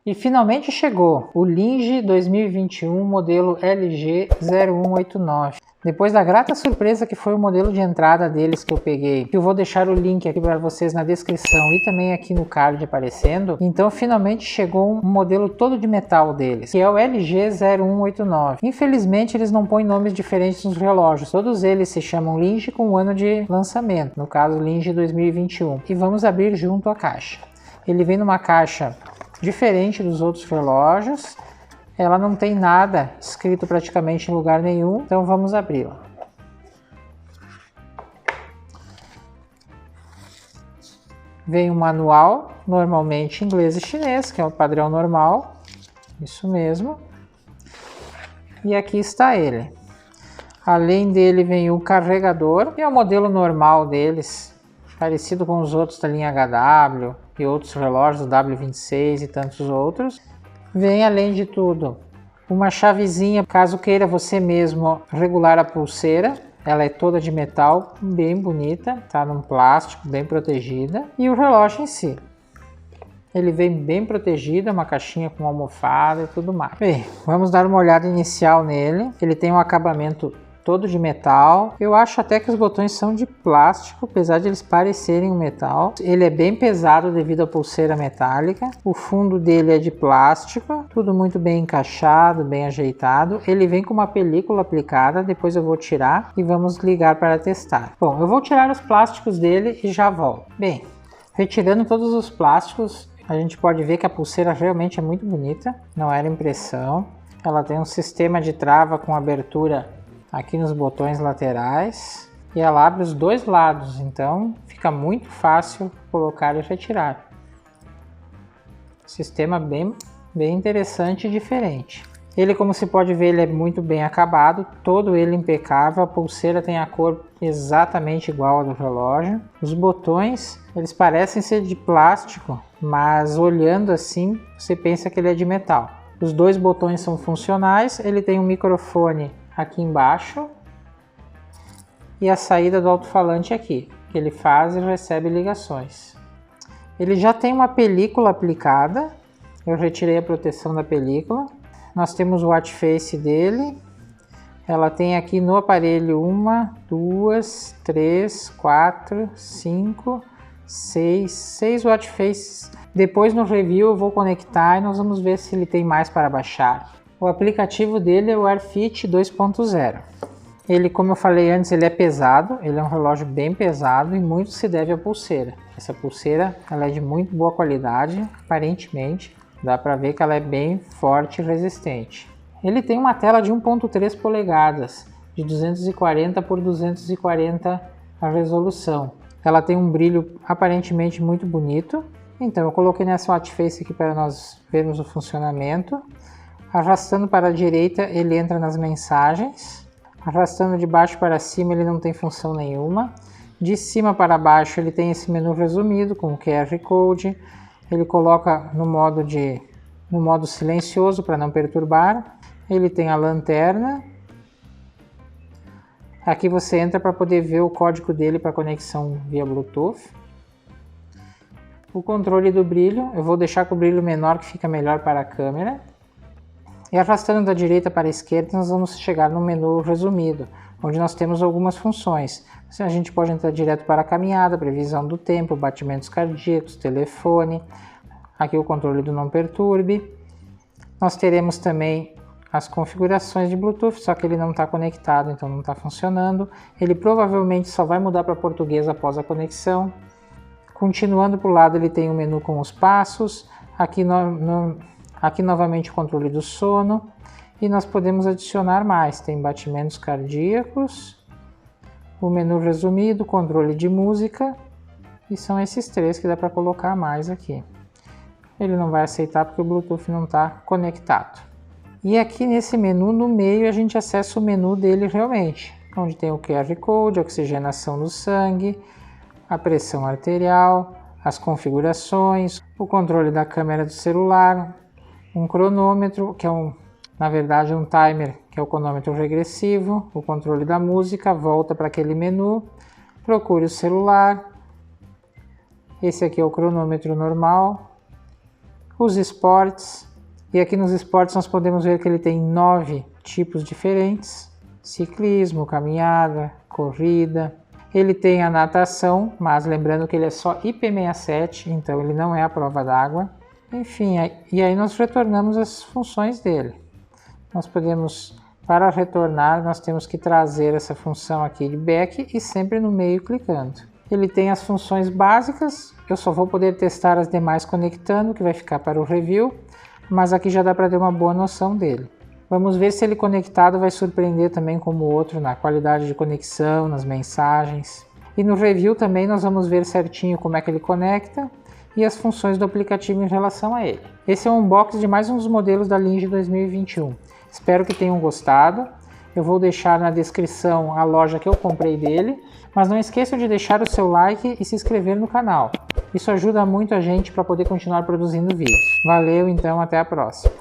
E finalmente chegou o Linge 2021 modelo LG0189. Depois da grata surpresa que foi o modelo de entrada deles que eu peguei, que eu vou deixar o link aqui para vocês na descrição e também aqui no card aparecendo, então finalmente chegou um modelo todo de metal deles, que é o LG0189. Infelizmente eles não põem nomes diferentes nos relógios, todos eles se chamam Linge com o ano de lançamento, no caso Linge 2021. E vamos abrir junto a caixa. Ele vem numa caixa diferente dos outros relógios. Ela não tem nada escrito praticamente em lugar nenhum, então vamos abri-la. Vem um manual, normalmente em inglês e chinês, que é o padrão normal, isso mesmo. E aqui está ele. Além dele vem o carregador, que é o modelo normal deles, parecido com os outros da linha HW e outros relógios, o W26 e tantos outros. Vem, além de tudo, uma chavezinha, caso queira você mesmo regular a pulseira. Ela é toda de metal, bem bonita, tá num plástico, bem protegida. E o relógio em si. Ele vem bem protegido, é uma caixinha com almofada e tudo mais. Bem, vamos dar uma olhada inicial nele. Ele tem um acabamento todo de metal. Eu acho até que os botões são de plástico, apesar de eles parecerem um metal. Ele é bem pesado devido à pulseira metálica. O fundo dele é de plástico, tudo muito bem encaixado, bem ajeitado. Ele vem com uma película aplicada, depois eu vou tirar e vamos ligar para testar. Bom, eu vou tirar os plásticos dele e já volto. Bem, retirando todos os plásticos, a gente pode ver que a pulseira realmente é muito bonita, não era impressão. Ela tem um sistema de trava com abertura aqui nos botões laterais e ela abre os dois lados, então fica muito fácil colocar e retirar. Sistema bem interessante e diferente. Ele, como se pode ver, ele é muito bem acabado, todo ele impecável. A pulseira tem a cor exatamente igual à do relógio. Os botões, eles parecem ser de plástico, mas olhando assim, você pensa que ele é de metal. Os dois botões são funcionais, ele tem um microfone aqui embaixo e a saída do alto-falante aqui, que ele faz e recebe ligações. Ele já tem uma película aplicada, eu retirei a proteção da película. Nós temos o watch face dele, ela tem aqui no aparelho 1, 2, 3, 4, 5, 6 watch faces. Depois no review eu vou conectar e nós vamos ver se ele tem mais para baixar. O aplicativo dele é o AirFit 2.0. Ele, como eu falei antes, ele é pesado, ele é um relógio bem pesado e muito se deve à pulseira. Essa pulseira ela é de muito boa qualidade, aparentemente. Dá para ver que ela é bem forte e resistente. Ele tem uma tela de 1.3 polegadas, de 240 por 240 a resolução. Ela tem um brilho aparentemente muito bonito. Então eu coloquei nessa watch face aqui para nós vermos o funcionamento. Arrastando para a direita ele entra nas mensagens. Arrastando de baixo para cima ele não tem função nenhuma. De cima para baixo ele tem esse menu resumido com o QR Code. Ele coloca no modo silencioso para não perturbar. Ele tem a lanterna. Aqui você entra para poder ver o código dele para conexão via Bluetooth. O controle do brilho, eu vou deixar com o brilho menor que fica melhor para a câmera. E arrastando da direita para a esquerda nós vamos chegar no menu resumido, onde nós temos algumas funções. A gente pode entrar direto para a caminhada, previsão do tempo, batimentos cardíacos, telefone. Aqui o controle do não perturbe. Nós teremos também as configurações de Bluetooth, só que ele não está conectado, então não está funcionando. Ele provavelmente só vai mudar para português após a conexão. Continuando para o lado ele tem um menu com os passos. Aqui novamente o controle do sono. E nós podemos adicionar mais. Tem batimentos cardíacos. O menu resumido, controle de música. E são esses três que dá para colocar mais aqui. Ele não vai aceitar porque o Bluetooth não está conectado. E aqui nesse menu, no meio, a gente acessa o menu dele realmente. Onde tem o QR Code, a oxigenação do sangue, a pressão arterial, as configurações, o controle da câmera do celular, um cronômetro, que é na verdade um timer, que é o cronômetro regressivo, o controle da música, volta para aquele menu, procure o celular, esse aqui é o cronômetro normal, os esportes. E aqui nos esportes nós podemos ver que ele tem 9 tipos diferentes: ciclismo, caminhada, corrida. Ele tem a natação, mas lembrando que ele é só IP67, então ele não é a prova d'água. Enfim, e aí nós retornamos as funções dele. Nós podemos, para retornar, nós temos que trazer essa função aqui de back e sempre no meio clicando. Ele tem as funções básicas, eu só vou poder testar as demais conectando, que vai ficar para o review, mas aqui já dá para ter uma boa noção dele. Vamos ver se ele conectado vai surpreender também como o outro na qualidade de conexão, nas mensagens. E no review também nós vamos ver certinho como é que ele conecta e as funções do aplicativo em relação a ele. Esse é um unboxing de mais um dos modelos da Linge 2021. Espero que tenham gostado. Eu vou deixar na descrição a loja que eu comprei dele, mas não esqueçam de deixar o seu like e se inscrever no canal. Isso ajuda muito a gente para poder continuar produzindo vídeos. Valeu, então, até a próxima.